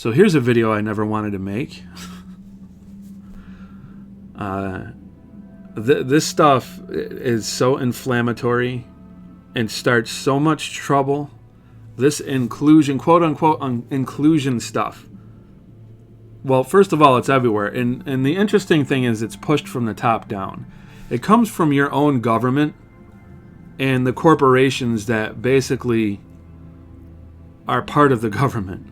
So here's a video I never wanted to make. This stuff is so inflammatory and starts so much trouble. This inclusion, quote-unquote, inclusion stuff. Well, first of all, it's everywhere. And the interesting thing is it's pushed from the top down. It comes from your own government and the corporations that basically are part of the government.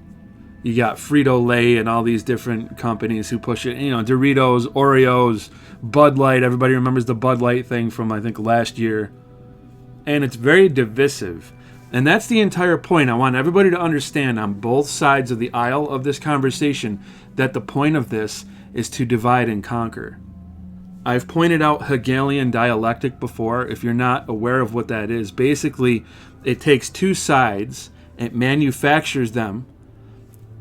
You got Frito-Lay and all these different companies who push it. You know, Doritos, Oreos, Bud Light. Everybody remembers the Bud Light thing from, I think, last year. And it's very divisive. And that's the entire point. I want everybody to understand on both sides of the aisle of this conversation that the point of this is to divide and conquer. I've pointed out Hegelian dialectic before. If you're not aware of what that is, basically it takes two sides, it manufactures them,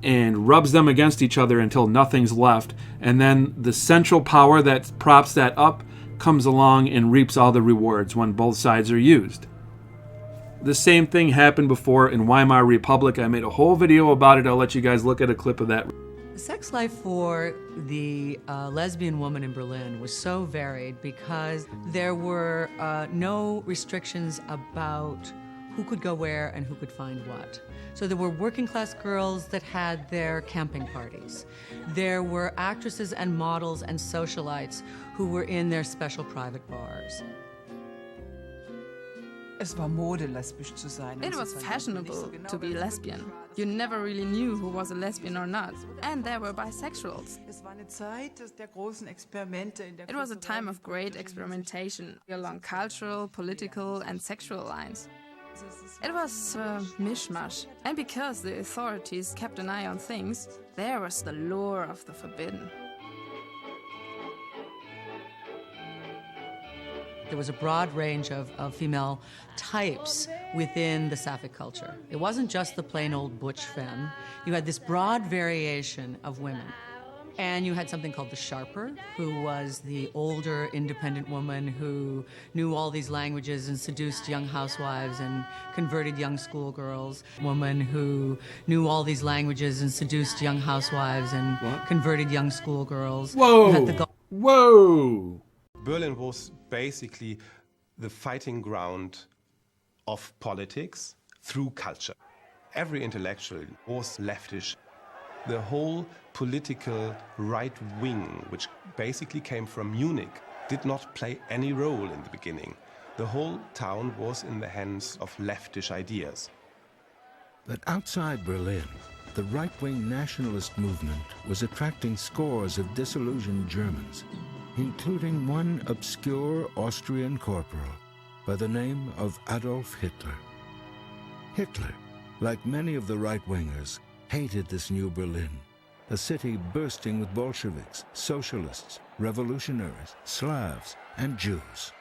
and rubs them against each other until nothing's left. And then the central power that props that up comes along and reaps all the rewards when both sides are used. The same thing happened before in Weimar Republic. I made a whole video about it. I'll let you guys look at a clip of that. The sex life for the lesbian woman in Berlin was so varied because there were no restrictions about who could go where and who could find what. So there were working class girls that had their camping parties. There were actresses and models and socialites who were in their special private bars. Es war Mode, lesbisch zu sein. It was fashionable to be lesbian. You never really knew who was a lesbian or not. And there were bisexuals. It was a time of great experimentation along cultural, political, and sexual lines. It was a mishmash. And because the authorities kept an eye on things, there was the lure of the forbidden. There was a broad range of female types within the Sapphic culture. It wasn't just the plain old butch femme. You had this broad variation of women. And you had something called the sharper, who was the older, independent woman who knew all these languages and seduced young housewives and converted young schoolgirls. Woman who knew all these languages and seduced young housewives and converted young schoolgirls. Whoa! Whoa! Berlin was basically the fighting ground of politics through culture. Every intellectual was leftish. The whole political right wing, which basically came from Munich, did not play any role in the beginning. The whole town was in the hands of leftish ideas. But outside Berlin, the right-wing nationalist movement was attracting scores of disillusioned Germans, including one obscure Austrian corporal by the name of Adolf Hitler. Hitler, like many of the right-wingers, hated this new Berlin, a city bursting with Bolsheviks, socialists, revolutionaries, Slavs, and Jews.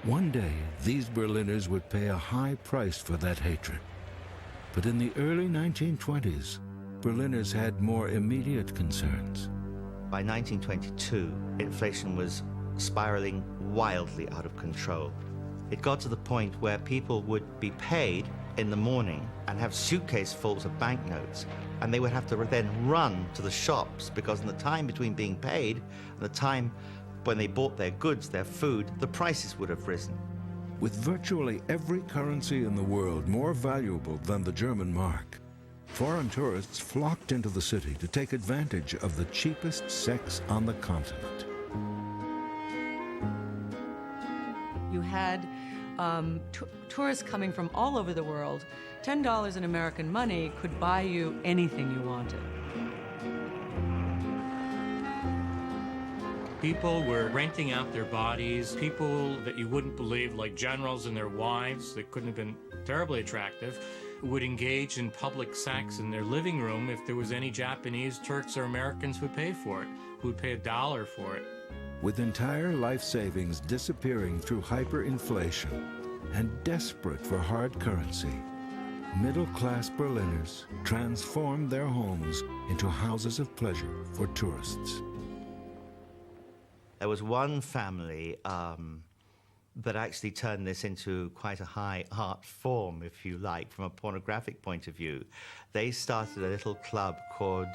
One day, these Berliners would pay a high price for that hatred. But in the early 1920s, Berliners had more immediate concerns. By 1922, inflation was spiraling wildly out of control. It got to the point where people would be paid in the morning and have suitcasefuls of banknotes, and they would have to then run to the shops because in the time between being paid and the time when they bought their goods, their food, the prices would have risen. With virtually every currency in the world more valuable than the German mark, foreign tourists flocked into the city to take advantage of the cheapest sex on the continent. You had tourists coming from all over the world. $10 in American money could buy you anything you wanted. People were renting out their bodies, people that you wouldn't believe, like generals and their wives that couldn't have been terribly attractive, would engage in public sex in their living room if there was any Japanese, Turks, or Americans would pay for it, who would pay $1 for it. With entire life savings disappearing through hyperinflation and desperate for hard currency, middle-class Berliners transformed their homes into houses of pleasure for tourists. There was one family that actually turned this into quite a high art form, if you like, from a pornographic point of view. They started a little club called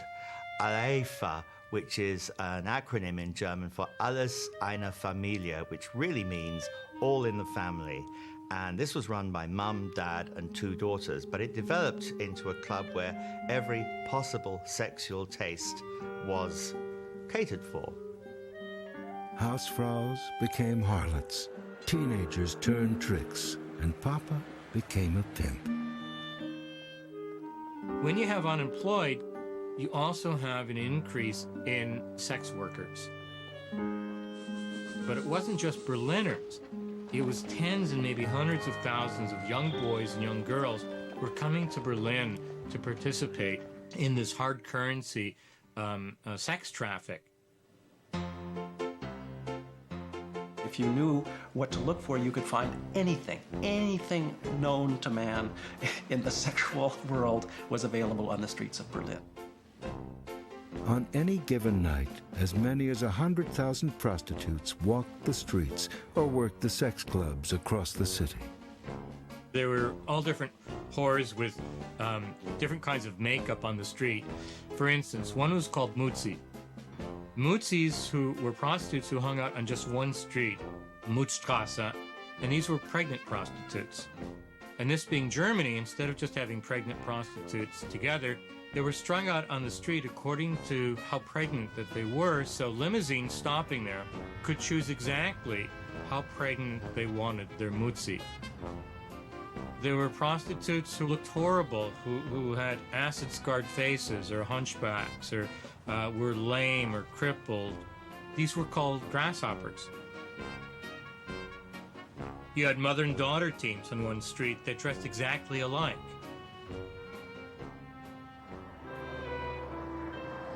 Aleifa, which is an acronym in German for Alles eine Familie, which really means all in the family. And this was run by mum, dad, and 2 daughters, but it developed into a club where every possible sexual taste was catered for. Hausfraus became harlots, teenagers turned tricks, and Papa became a pimp. When you have unemployed, you also have an increase in sex workers. But it wasn't just Berliners. It was tens and maybe hundreds of thousands of young boys and young girls who were coming to Berlin to participate in this hard currency sex traffic. If you knew what to look for, you could find anything known to man in the sexual world was available on the streets of Berlin. On any given night, as many as 100,000 prostitutes walked the streets or worked the sex clubs across the city. There were all different whores with different kinds of makeup on the street. For instance, one was called Mutzi. Mutzis who were prostitutes who hung out on just one street, Mutzstrasse, and these were pregnant prostitutes. And this being Germany, instead of just having pregnant prostitutes together, they were strung out on the street according to how pregnant that they were, so limousines stopping there could choose exactly how pregnant they wanted their Mutzi. There were prostitutes who looked horrible, who had acid-scarred faces or hunchbacks or were lame or crippled. These were called grasshoppers. You had mother and daughter teams on one street that dressed exactly alike.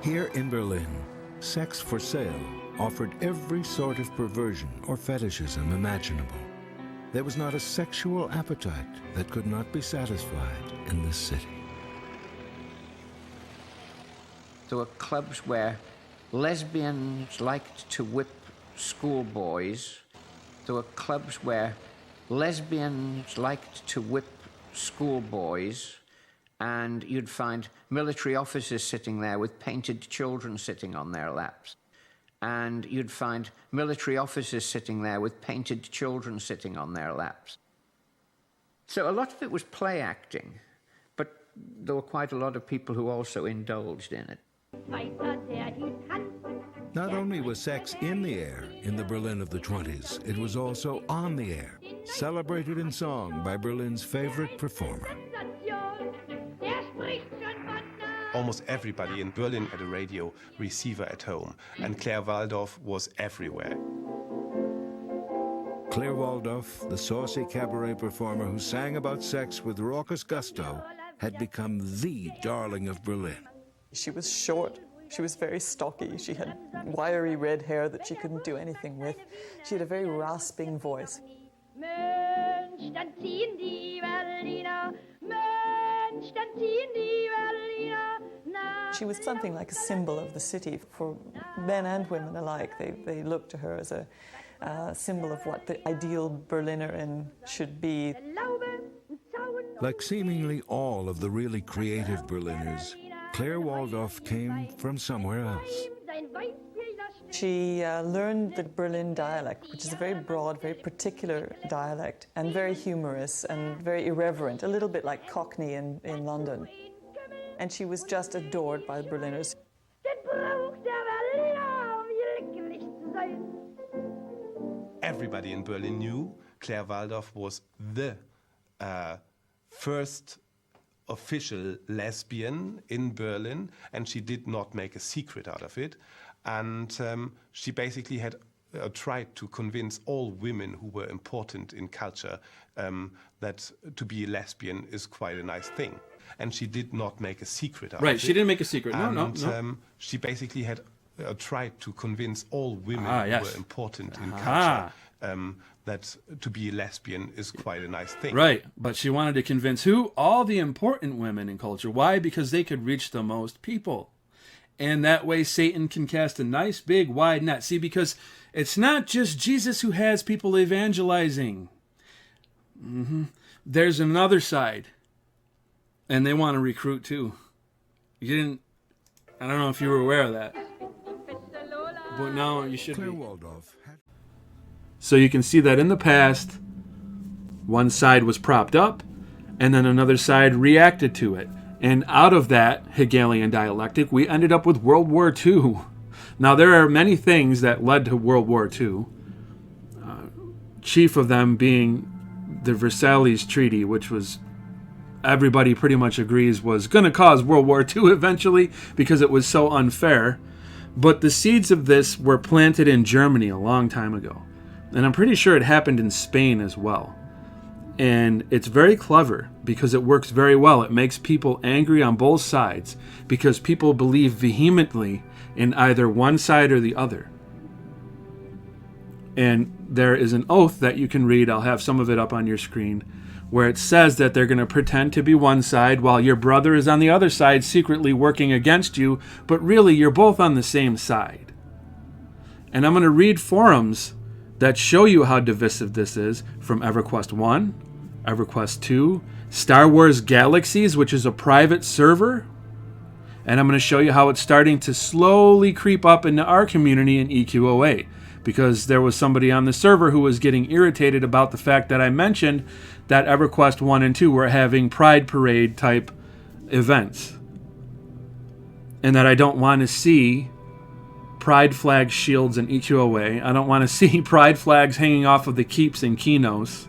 Here in Berlin, sex for sale offered every sort of perversion or fetishism imaginable. There was not a sexual appetite that could not be satisfied in this city. There were clubs where lesbians liked to whip schoolboys. There were clubs where lesbians liked to whip schoolboys, and you'd find military officers sitting there with painted children sitting on their laps. And you'd find military officers sitting there with painted children sitting on their laps. So a lot of it was play acting, but there were quite a lot of people who also indulged in it. Not only was sex in the air in the Berlin of the 20s, it was also on the air, celebrated in song by Berlin's favorite performer. Almost everybody in Berlin had a radio receiver at home, and Claire Waldorf was everywhere. Claire Waldorf, the saucy cabaret performer who sang about sex with raucous gusto, had become the darling of Berlin. She was short. She was very stocky. She had wiry red hair that she couldn't do anything with. She had a very rasping voice. She was something like a symbol of the city for men and women alike. They looked to her as a symbol of what the ideal Berlinerin should be. Like seemingly all of the really creative Berliners, Claire Waldorf came from somewhere else. She learned the Berlin dialect, which is a very broad, very particular dialect, and very humorous and very irreverent, a little bit like Cockney in London. And she was just adored by the Berliners. Everybody in Berlin knew Claire Waldorf was the first official lesbian in Berlin, and she did not make a secret out of it. And she basically had tried to convince all women who were important in culture that to be a lesbian is quite a nice thing. And she did not make a secret out of it. Right, she didn't make a secret. No. She basically had tried to convince all women who were important in culture that to be a lesbian is quite a nice thing. Right, but she wanted to convince who? All the important women in culture. Why? Because they could reach the most people. And that way Satan can cast a nice, big, wide net. See, because it's not just Jesus who has people evangelizing. There's another side. And they want to recruit too. I don't know if you were aware of that. But now you should be. So you can see that in the past, one side was propped up, and then another side reacted to it. And out of that Hegelian dialectic, we ended up with World War II. Now, there are many things that led to World War II, chief of them being the Versailles Treaty, which was, everybody pretty much agrees, was going to cause World War II eventually because it was so unfair. But the seeds of this were planted in Germany a long time ago. And I'm pretty sure it happened in Spain as well. And it's very clever because it works very well. It makes people angry on both sides because people believe vehemently in either one side or the other. And there is an oath that you can read. I'll have some of it up on your screen, where it says that they're going to pretend to be one side while your brother is on the other side secretly working against you, but really you're both on the same side. And I'm going to read forums that show you how divisive this is from EverQuest 1, EverQuest 2, Star Wars Galaxies, which is a private server. And I'm going to show you how it's starting to slowly creep up into our community in EQOA. Because there was somebody on the server who was getting irritated about the fact that I mentioned that EverQuest 1 and 2 were having Pride Parade type events. And that I don't want to see pride flag shields in EQOA. I don't want to see pride flags hanging off of the keeps in Kinos.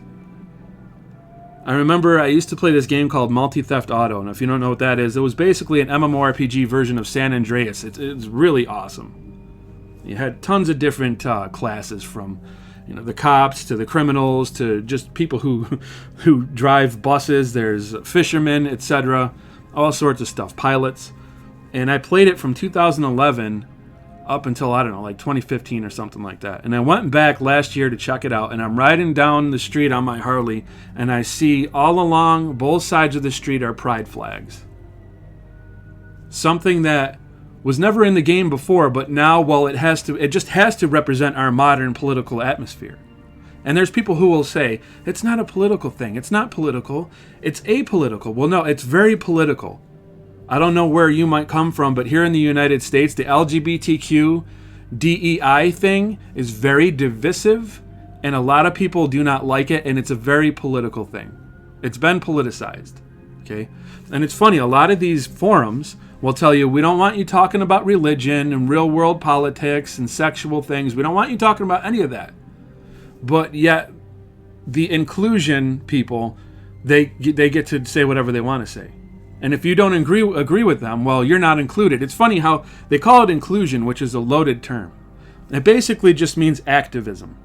I remember I used to play this game called Multi-Theft Auto, and if you don't know what that is, it was basically an MMORPG version of San Andreas. It's really awesome. You had tons of different classes, from the cops to the criminals to just people who drive buses. There's fishermen, etc. All sorts of stuff, pilots. And I played it from 2011 up until, I don't know, like 2015 or something like that. And I went back last year to check it out, and I'm riding down the street on my Harley, and I see all along both sides of the street are pride flags. Something that was never in the game before, but now, well, it just has to represent our modern political atmosphere. And there's people who will say, it's not a political thing. It's not political. It's apolitical. Well, no, it's very political. I don't know where you might come from, but here in the United States, the LGBTQ DEI thing is very divisive, and a lot of people do not like it, and it's a very political thing. It's been politicized, okay? And it's funny, a lot of these forums will tell you, we don't want you talking about religion and real-world politics and sexual things. We don't want you talking about any of that. But yet, the inclusion people, they get to say whatever they want to say. And if you don't agree with them, well, you're not included. It's funny how they call it inclusion, which is a loaded term. It basically just means activism.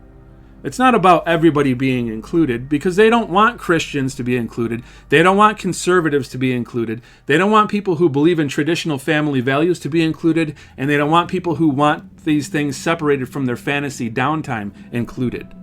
It's not about everybody being included, because they don't want Christians to be included. They don't want conservatives to be included. They don't want people who believe in traditional family values to be included. And they don't want people who want these things separated from their fantasy downtime included.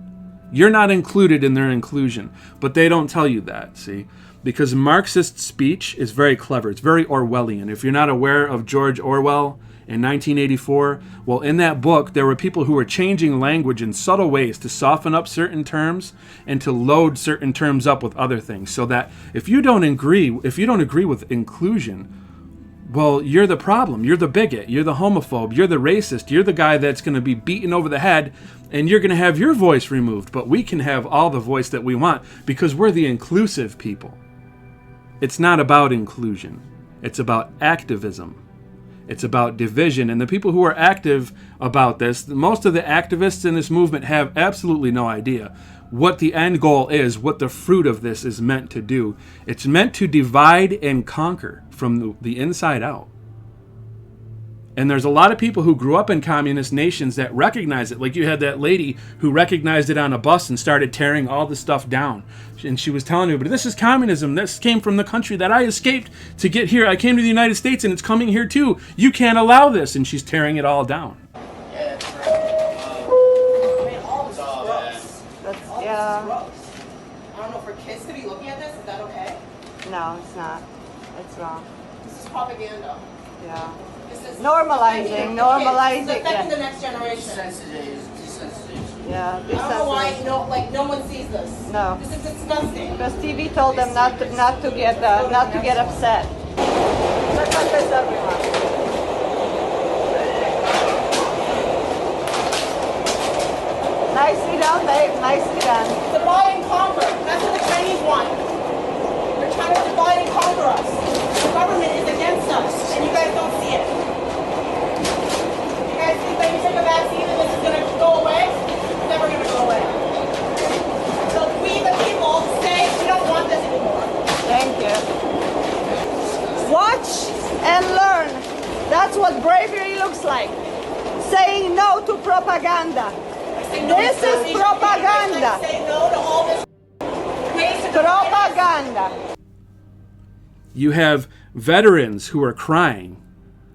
You're not included in their inclusion, but they don't tell you that, see? Because Marxist speech is very clever. It's very Orwellian. If you're not aware of George Orwell in 1984, well, in that book, there were people who were changing language in subtle ways to soften up certain terms and to load certain terms up with other things, so that if you don't agree with inclusion, well, you're the problem. You're the bigot. You're the homophobe. You're the racist. You're the guy that's going to be beaten over the head, and you're going to have your voice removed. But we can have all the voice that we want because we're the inclusive people. It's not about inclusion. It's about activism. It's about division. And the people who are active about this, most of the activists in this movement have absolutely no idea what the end goal is, what the fruit of this is meant to do. It's meant to divide and conquer from the inside out. And there's a lot of people who grew up in communist nations that recognize it. Like you had that lady who recognized it on a bus and started tearing all the stuff down. And she was telling me, but this is communism. This came from the country that I escaped to get here. I came to the United States and it's coming here too. You can't allow this. And she's tearing it all down. Yeah. I don't know, for kids to be looking at this, is that okay? No, it's not. It's wrong. This is propaganda. Yeah. Normalizing. It's Yeah. affecting the next generation. Yeah, I don't know why no one sees this. No. This is disgusting. Because TV told them not to get upset. Look at this, everyone. Nicely done, Dave. Nicely done. Divide and conquer. That's what the Chinese want. They're trying to divide and conquer us. The government is against us, and you guys don't see it. You guys think that you take a vaccine and this is going to go away? It's never going to go away. So we, the people, say we don't want this anymore. Thank you. Watch and learn. That's what bravery looks like. Saying no to propaganda. This is propaganda. Say no to all this propaganda. You have veterans who are crying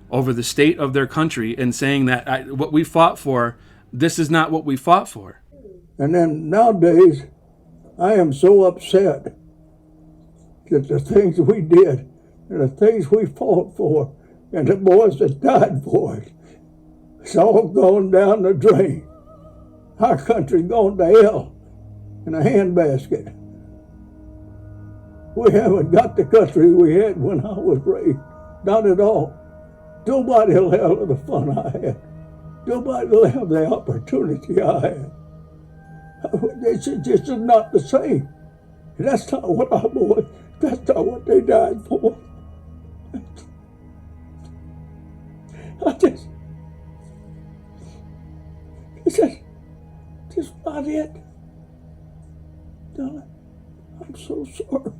over the state of their country and saying that what we fought for, this is not what we fought for. And then nowadays, I am so upset that the things we did and the things we fought for and the boys that died for it, it's all gone down the drain. Our country's gone to hell in a handbasket. We haven't got the country we had when I was raised. Not at all. Nobody will have the fun I had. Nobody will have the opportunity I had. It's just not the same. That's not what our boys, that's not what they died for. It's not it. Darling, I'm so sorry.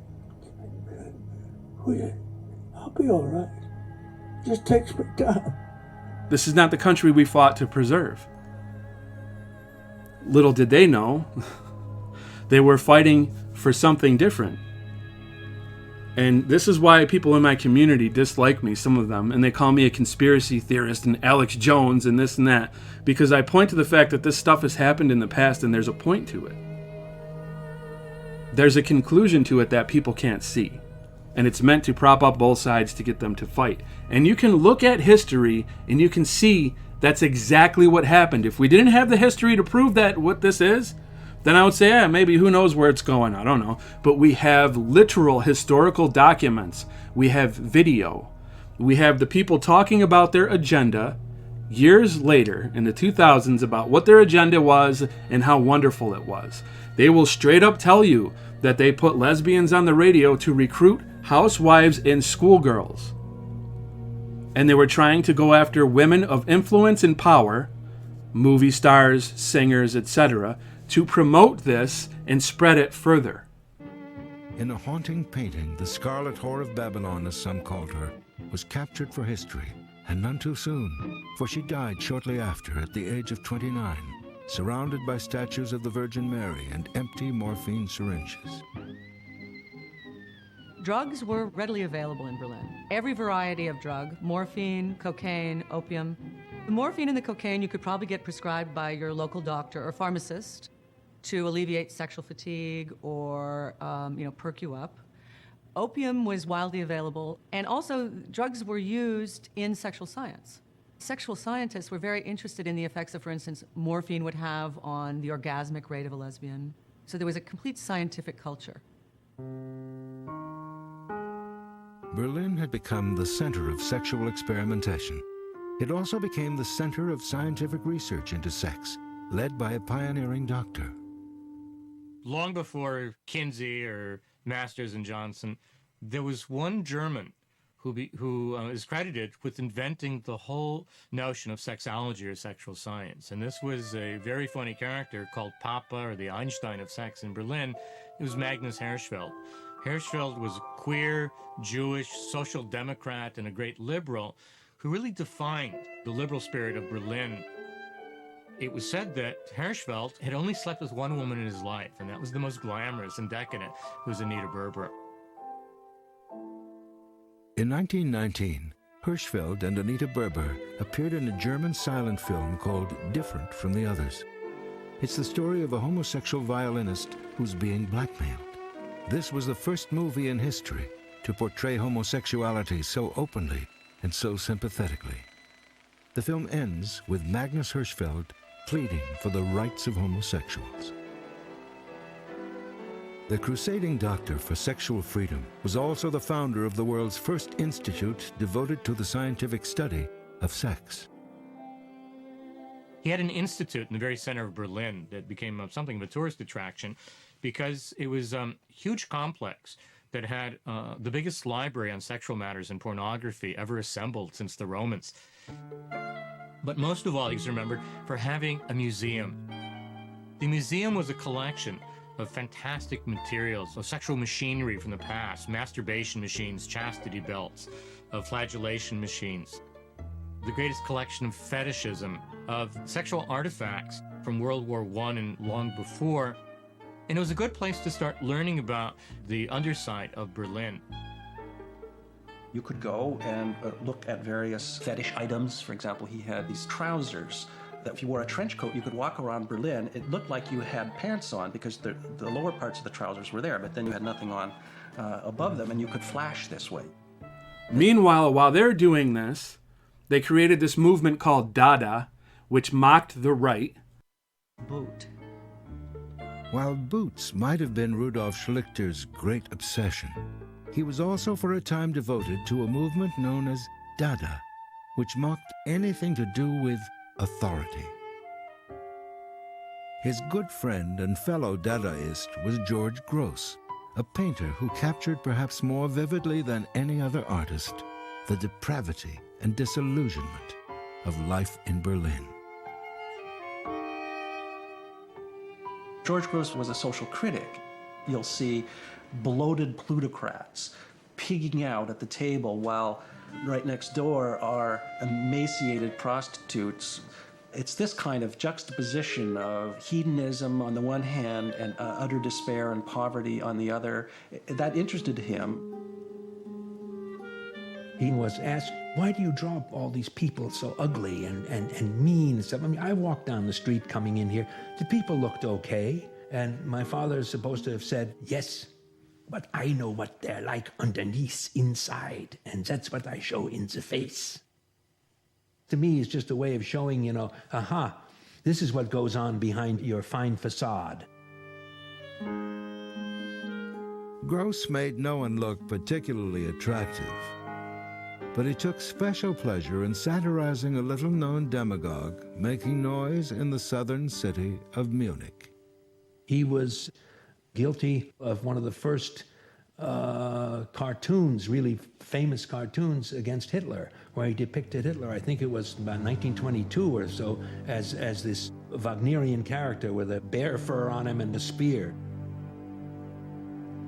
I'll be all right. Just takes me time. This is not the country we fought to preserve. Little did they know, they were fighting for something different. And this is why people in my community dislike me, some of them, and they call me a conspiracy theorist and Alex Jones and this and that, because I point to the fact that this stuff has happened in the past and there's a point to it. There's a conclusion to it that people can't see. And it's meant to prop up both sides to get them to fight. And you can look at history and you can see that's exactly what happened. If we didn't have the history to prove that what this is, then I would say, yeah, maybe who knows where it's going, I don't know. But we have literal historical documents. We have video. We have the people talking about their agenda years later in the 2000s about what their agenda was and how wonderful it was. They will straight up tell you that they put lesbians on the radio to recruit housewives and schoolgirls. And they were trying to go after women of influence and power, movie stars, singers, etc., to promote this and spread it further. In a haunting painting, the Scarlet Whore of Babylon, as some called her, was captured for history, and none too soon, for she died shortly after at the age of 29, surrounded by statues of the Virgin Mary and empty morphine syringes. Drugs were readily available in Berlin. Every variety of drug, morphine, cocaine, opium. The morphine and the cocaine you could probably get prescribed by your local doctor or pharmacist to alleviate sexual fatigue or perk you up. Opium was widely available, and also drugs were used in sexual science. Sexual scientists were very interested in the effects that, for instance, morphine would have on the orgasmic rate of a lesbian. So there was a complete scientific culture. Berlin had become the center of sexual experimentation. It also became the center of scientific research into sex, led by a pioneering doctor. Long before Kinsey or Masters and Johnson, there was one German who is credited with inventing the whole notion of sexology or sexual science. And this was a very funny character called Papa, or the Einstein of sex in Berlin. It was Magnus Hirschfeld. Hirschfeld was a queer, Jewish, social democrat, and a great liberal who really defined the liberal spirit of Berlin. It was said that Hirschfeld had only slept with one woman in his life, and that was the most glamorous and decadent, who was Anita Berber. In 1919, Hirschfeld and Anita Berber appeared in a German silent film called Different from the Others. It's the story of a homosexual violinist who's being blackmailed. This was the first movie in history to portray homosexuality so openly and so sympathetically. The film ends with Magnus Hirschfeld pleading for the rights of homosexuals. The crusading doctor for sexual freedom was also the founder of the world's first institute devoted to the scientific study of sex. He had an institute in the very center of Berlin that became something of a tourist attraction because it was a huge complex that had the biggest library on sexual matters and pornography ever assembled since the Romans. But most of all, he's remembered for having a museum. The museum was a collection of fantastic materials, of sexual machinery from the past, masturbation machines, chastity belts, of flagellation machines. The greatest collection of fetishism, of sexual artifacts from World War I and long before. And it was a good place to start learning about the underside of Berlin. You could go and look at various fetish items. For example, he had these trousers that if you wore a trench coat, you could walk around Berlin. It looked like you had pants on because the lower parts of the trousers were there, but then you had nothing on above them, and you could flash this way. Meanwhile, while they're doing this, they created this movement called Dada, which mocked the right. Boot. While boots might have been Rudolf Schlichter's great obsession, he was also for a time devoted to a movement known as Dada, which mocked anything to do with authority. His good friend and fellow Dadaist was George Gross, a painter who captured perhaps more vividly than any other artist the depravity and disillusionment of life in Berlin. George Gross was a social critic. You'll see bloated plutocrats pigging out at the table while right next door are emaciated prostitutes. It's this kind of juxtaposition of hedonism on the one hand and utter despair and poverty on the other that interested him. He was asked, why do you draw all these people so ugly and mean and stuff? I mean, I walked down the street coming in here. The people looked okay. And my father is supposed to have said, yes, but I know what they're like underneath, inside. And that's what I show in the face. To me, it's just a way of showing, this is what goes on behind your fine facade. Gross made no one look particularly attractive, but he took special pleasure in satirizing a little-known demagogue making noise in the southern city of Munich. He was guilty of one of the first cartoons, really famous cartoons against Hitler, where he depicted Hitler, I think it was about 1922 or so, as this Wagnerian character with a bear fur on him and a spear.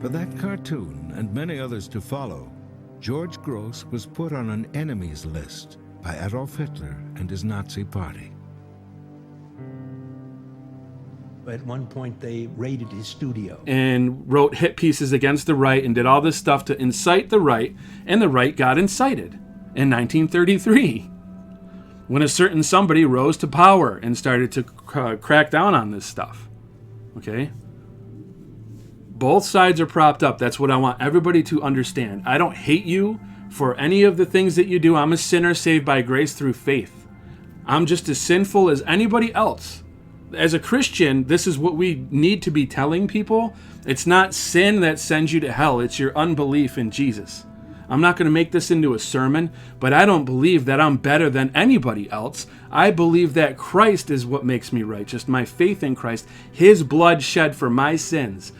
For that cartoon, and many others to follow, George Gross was put on an enemies list by Adolf Hitler and his Nazi party. At one point, they raided his studio. And wrote hit pieces against the right and did all this stuff to incite the right, and the right got incited in 1933 when a certain somebody rose to power and started to crack down on this stuff. Okay? Both sides are propped up. That's what I want everybody to understand. I don't hate you for any of the things that you do. I'm a sinner saved by grace through faith. I'm just as sinful as anybody else. As a Christian, this is what we need to be telling people. It's not sin that sends you to hell. It's your unbelief in Jesus. I'm not going to make this into a sermon, but I don't believe that I'm better than anybody else. I believe that Christ is what makes me righteous. My faith in Christ, his blood shed for my sins.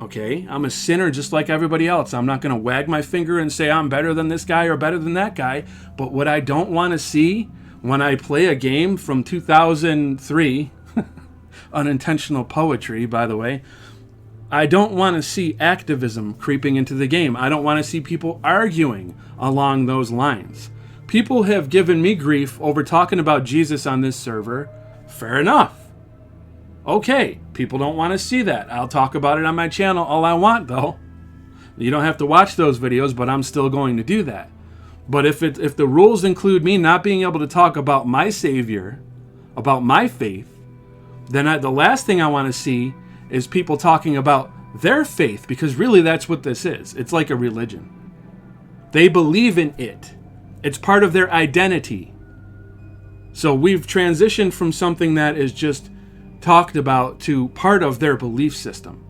Okay, I'm a sinner just like everybody else. I'm not going to wag my finger and say I'm better than this guy or better than that guy. But what I don't want to see when I play a game from 2003, unintentional poetry, by the way, I don't want to see activism creeping into the game. I don't want to see people arguing along those lines. People have given me grief over talking about Jesus on this server. Fair enough. Okay, people don't want to see that. I'll talk about it on my channel all I want, though. You don't have to watch those videos, but I'm still going to do that. But if the rules include me not being able to talk about my Savior, about my faith, then the last thing I want to see is people talking about their faith, because really that's what this is. It's like a religion. They believe in it. It's part of their identity. So we've transitioned from something that is just talked about to part of their belief system.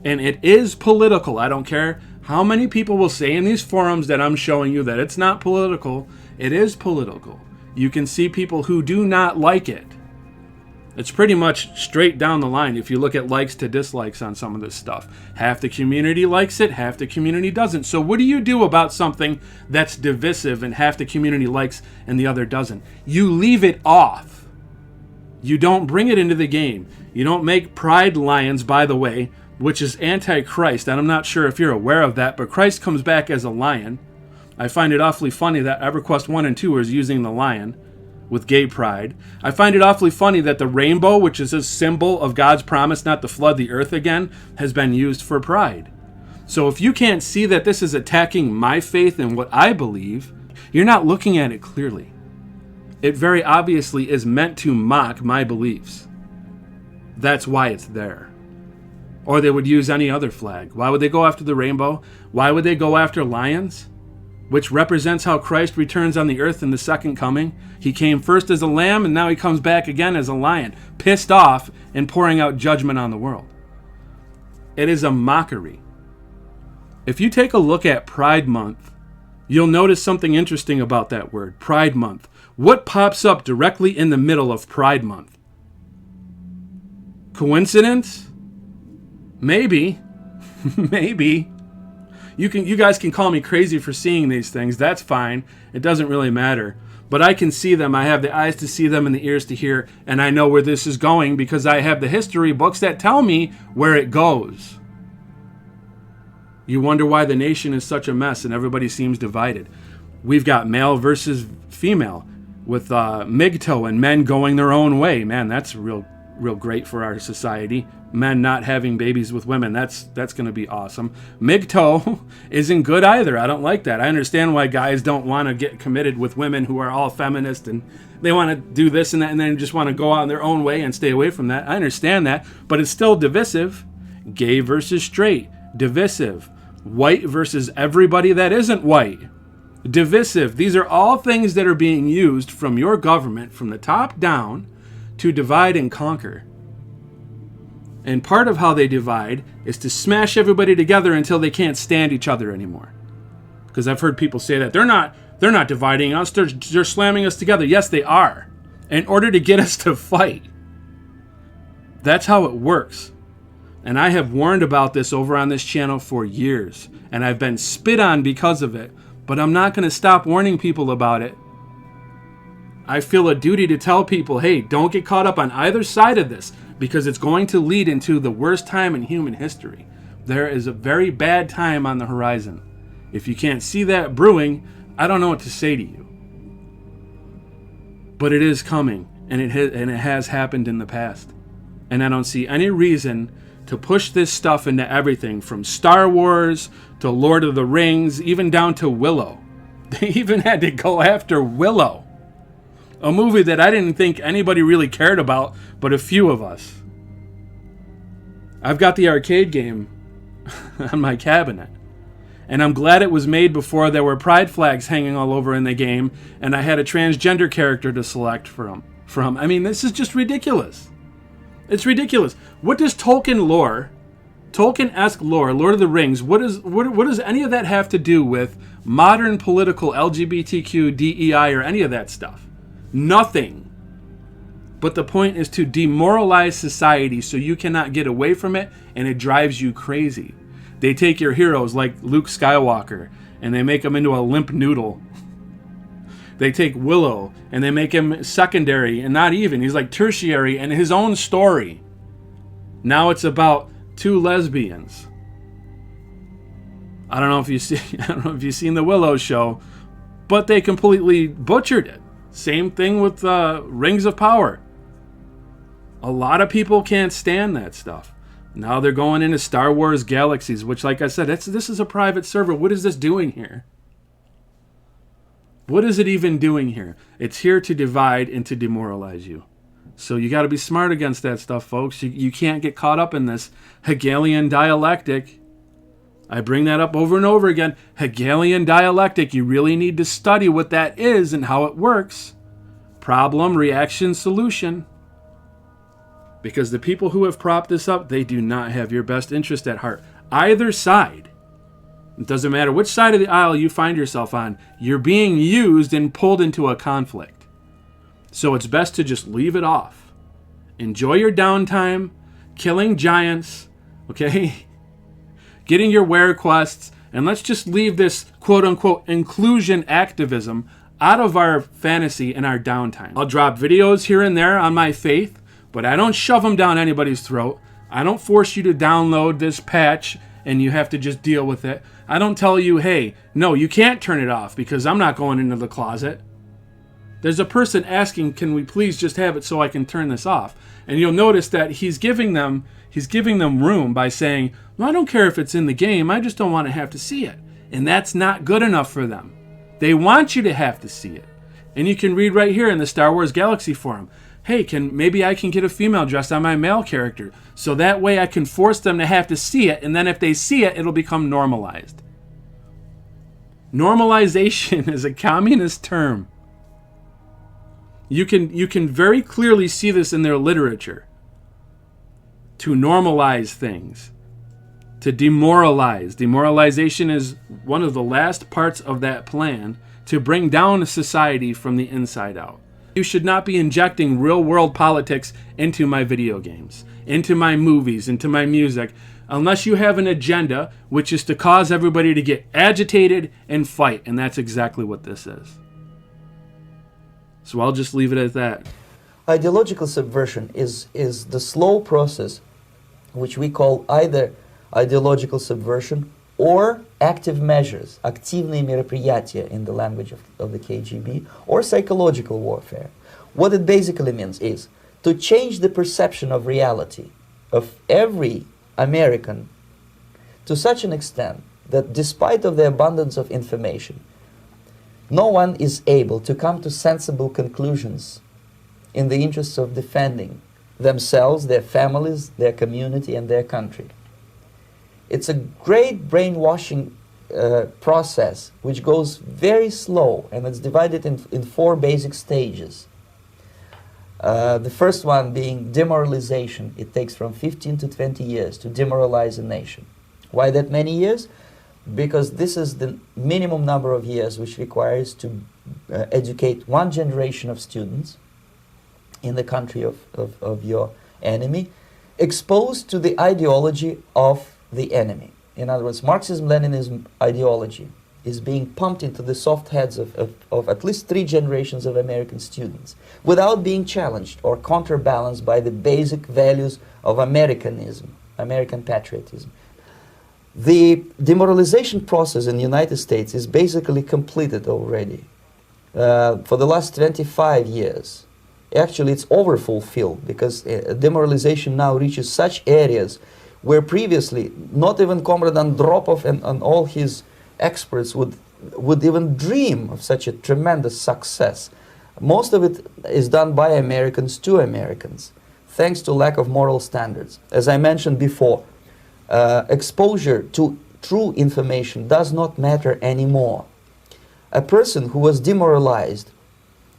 And it is political. I don't care how many people will say in these forums that I'm showing you that it's not political. It is political. You can see people who do not like it. It's pretty much straight down the line if you look at likes to dislikes on some of this stuff. Half the community likes it, half the community doesn't. So what do you do about something that's divisive and half the community likes and the other doesn't? You leave it off. You don't bring it into the game. You don't make pride lions, by the way, which is anti-Christ. And I'm not sure if you're aware of that, but Christ comes back as a lion. I find it awfully funny that EverQuest 1 and 2 is using the lion with gay pride. I find it awfully funny that the rainbow, which is a symbol of God's promise not to flood the earth again, has been used for pride. So if you can't see that this is attacking my faith and what I believe, you're not looking at it clearly. It very obviously is meant to mock my beliefs. That's why it's there. Or they would use any other flag. Why would they go after the rainbow? Why would they go after lions? Which represents how Christ returns on the earth in the second coming. He came first as a lamb, and now he comes back again as a lion, pissed off and pouring out judgment on the world. It is a mockery. If you take a look at Pride Month, you'll notice something interesting about that word, Pride Month. What pops up directly in the middle of Pride Month? Coincidence? Maybe. Maybe. You guys can call me crazy for seeing these things. That's fine. It doesn't really matter. But I can see them. I have the eyes to see them and the ears to hear. And I know where this is going because I have the history books that tell me where it goes. You wonder why the nation is such a mess and everybody seems divided. We've got male versus female with MGTOW and men going their own way. Man, that's real great for our society. Men not having babies with women. That's going to be awesome. MGTOW isn't good either. I don't like that. I understand why guys don't want to get committed with women who are all feminist and they want to do this and that and then just want to go out in their own way and stay away from that. I understand that, but it's still divisive. Gay versus straight. Divisive. White versus everybody that isn't white. Divisive. These are all things that are being used from your government from the top down to divide and conquer. And part of how they divide is to smash everybody together until they can't stand each other anymore. Because I've heard people say that they're not dividing us, they're slamming us together. Yes, they are. In order to get us to fight. That's how it works. And I have warned about this over on this channel for years. And I've been spit on because of it. But I'm not going to stop warning people about it. I feel a duty to tell people, hey, don't get caught up on either side of this. Because it's going to lead into the worst time in human history. There is a very bad time on the horizon. If you can't see that brewing, I don't know what to say to you. But it is coming, and it has happened in the past. And I don't see any reason to push this stuff into everything from Star Wars to Lord of the Rings, even down to Willow. They even had to go after Willow. A movie that I didn't think anybody really cared about, but a few of us. I've got the arcade game on my cabinet. And I'm glad it was made before there were pride flags hanging all over in the game, and I had a transgender character to select from. I mean, this is just ridiculous. It's ridiculous. What does Tolkien lore, Tolkien-esque lore, Lord of the Rings, what does any of that have to do with modern political LGBTQ, DEI, or any of that stuff? Nothing. But the point is to demoralize society so you cannot get away from it and it drives you crazy. They take your heroes like Luke Skywalker and they make him into a limp noodle. They take Willow and they make him secondary and not even. He's like tertiary in his own story. Now it's about two lesbians. I don't know if you've seen the Willow show, but they completely butchered it. Same thing with Rings of Power. A lot of people can't stand that stuff. Now they're going into Star Wars Galaxies, which, like I said, this is a private server. What is this doing here? What is it even doing here? It's here to divide and to demoralize you. So you got to be smart against that stuff, folks. You can't get caught up in this Hegelian dialectic. I bring that up over and over again. Hegelian dialectic. You really need to study what that is and how it works Problem, reaction, solution. Because the people who have propped this up, they do not have your best interest at heart. Either side. It doesn't matter which side of the aisle you find yourself on, you're being used and pulled into a conflict. So it's best to just leave it off. Enjoy your downtime, killing giants, okay? Getting your wear quests, and let's just leave this quote-unquote inclusion activism out of our fantasy and our downtime. I'll drop videos here and there on my faith, but I don't shove them down anybody's throat. I don't force you to download this patch and you have to just deal with it. I don't tell you, hey, no, you can't turn it off because I'm not going into the closet. There's a person asking, can we please just have it so I can turn this off? And you'll notice that he's giving them room by saying, well, I don't care if it's in the game, I just don't want to have to see it. And that's not good enough for them. They want you to have to see it. And you can read right here in the Star Wars Galaxy Forum, hey, maybe I can get a female dressed on my male character, so that way I can force them to have to see it, and then if they see it, it'll become normalized. Normalization is a communist term. You can very clearly see this in their literature. To normalize things. To demoralize. Demoralization is one of the last parts of that plan to bring down a society from the inside out. You should not be injecting real-world politics into my video games, into my movies, into my music, unless you have an agenda, which is to cause everybody to get agitated and fight, and that's exactly what this is. So I'll just leave it at that. Ideological subversion is the slow process which we call either ideological subversion or active measures, активные мероприятия in the language of the KGB, or psychological warfare. What it basically means is to change the perception of reality of every American to such an extent that despite of the abundance of information, no one is able to come to sensible conclusions in the interests of defending themselves, their families, their community, and their country. It's a great brainwashing process which goes very slow, and it's divided in 4 basic stages. The first one being demoralization. It takes from 15 to 20 years to demoralize a nation. Why that many years? Because this is the minimum number of years which requires to educate one generation of students in the country of your enemy, exposed to the ideology of the enemy. In other words, Marxism-Leninism ideology is being pumped into the soft heads of at least 3 generations of American students without being challenged or counterbalanced by the basic values of Americanism, American patriotism. The demoralization process in the United States is basically completed already. For the last 25 years, actually it's overfulfilled because demoralization now reaches such areas where previously not even Comrade Andropov and all his experts would even dream of such a tremendous success. Most of it is done by Americans to Americans, thanks to lack of moral standards. As I mentioned before, exposure to true information does not matter anymore. A person who was demoralized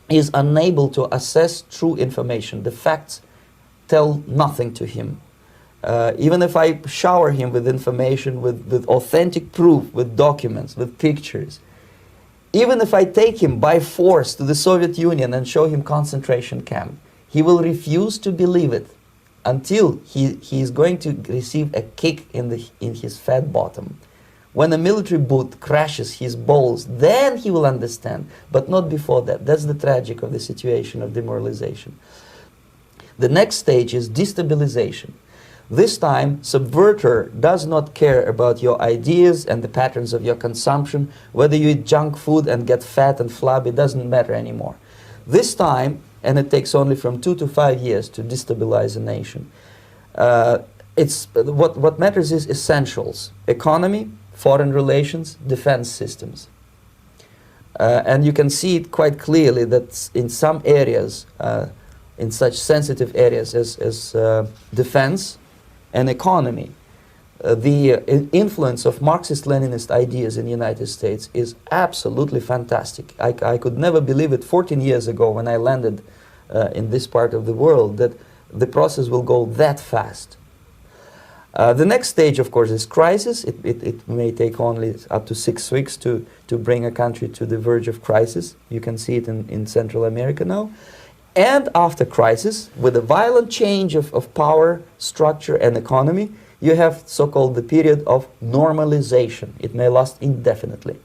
is unable to assess true information. The facts tell nothing to him. Even if I shower him with information, with authentic proof, with documents, with pictures, even if I take him by force to the Soviet Union and show him concentration camp, he will refuse to believe it until he is going to receive a kick in his fat bottom. When a military boot crashes his balls, then he will understand, but not before that. That's the tragic of the situation of demoralization. The next stage is destabilization. This time, subverter does not care about your ideas and the patterns of your consumption. Whether you eat junk food and get fat and flabby, it doesn't matter anymore. This time, and it takes only from 2 to 5 years to destabilize a nation, what matters is essentials: economy, foreign relations, defense systems. And you can see it quite clearly that in some areas, in such sensitive areas as defense and economy, the influence of Marxist-Leninist ideas in the United States is absolutely fantastic. I could never believe it 14 years ago when I landed in this part of the world that the process will go that fast. The next stage, of course, is crisis. It may take only up to 6 weeks to bring a country to the verge of crisis. You can see it in Central America now. And after crisis, with a violent change of power, structure, and economy, you have so-called the period of normalization. It may last indefinitely.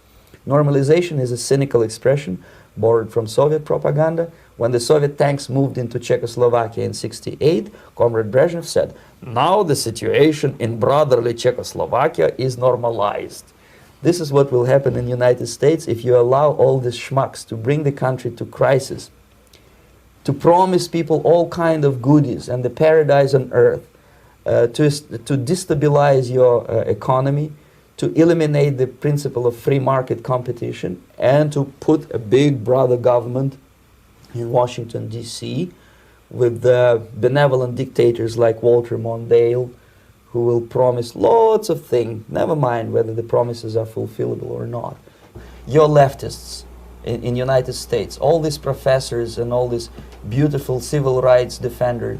Normalization is a cynical expression borrowed from Soviet propaganda. When the Soviet tanks moved into Czechoslovakia in '68, Comrade Brezhnev said, "Now the situation in brotherly Czechoslovakia is normalized." This is what will happen in the United States if you allow all these schmucks to bring the country to crisis, to promise people all kind of goodies and the paradise on earth, to destabilize your economy, to eliminate the principle of free market competition, and to put a big brother government in Washington, D.C., with benevolent dictators like Walter Mondale, who will promise lots of things, never mind whether the promises are fulfillable or not. Your leftists in the United States, all these professors and all these beautiful civil rights defenders,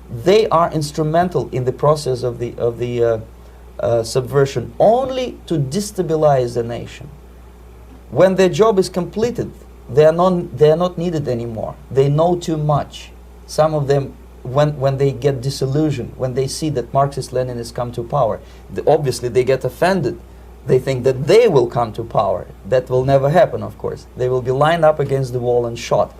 they are instrumental in the process of the subversion only to destabilize the nation. When their job is completed, they are not needed anymore. They know too much. Some of them, when they get disillusioned, when they see that Marxist-Leninists come to power, obviously they get offended. They think that they will come to power. That will never happen, of course. They will be lined up against the wall and shot.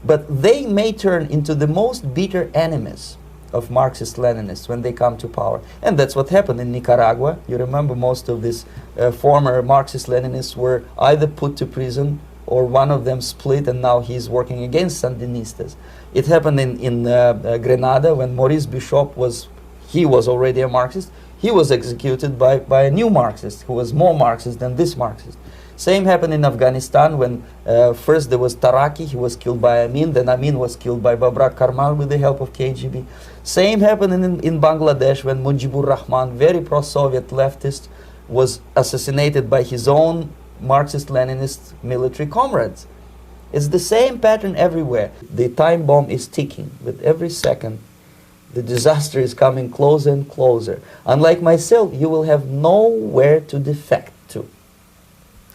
But they may turn into the most bitter enemies of Marxist-Leninists when they come to power. And that's what happened in Nicaragua. You remember most of these former Marxist-Leninists were either put to prison or one of them split, and now he's working against Sandinistas. It happened in Grenada when Maurice Bishop was already a Marxist. He was executed by a new Marxist who was more Marxist than this Marxist. Same happened in Afghanistan when first there was Taraki, he was killed by Amin, then Amin was killed by Babrak Karmal with the help of KGB. Same happened in Bangladesh when Mujibur Rahman, very pro-Soviet leftist, was assassinated by his own Marxist-Leninist military comrades. It's the same pattern everywhere. The time bomb is ticking. With every second, the disaster is coming closer and closer. Unlike myself, you will have nowhere to defect to,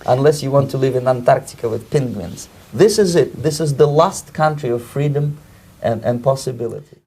unless you want to live in Antarctica with penguins. This is it. This is the last country of freedom and possibility.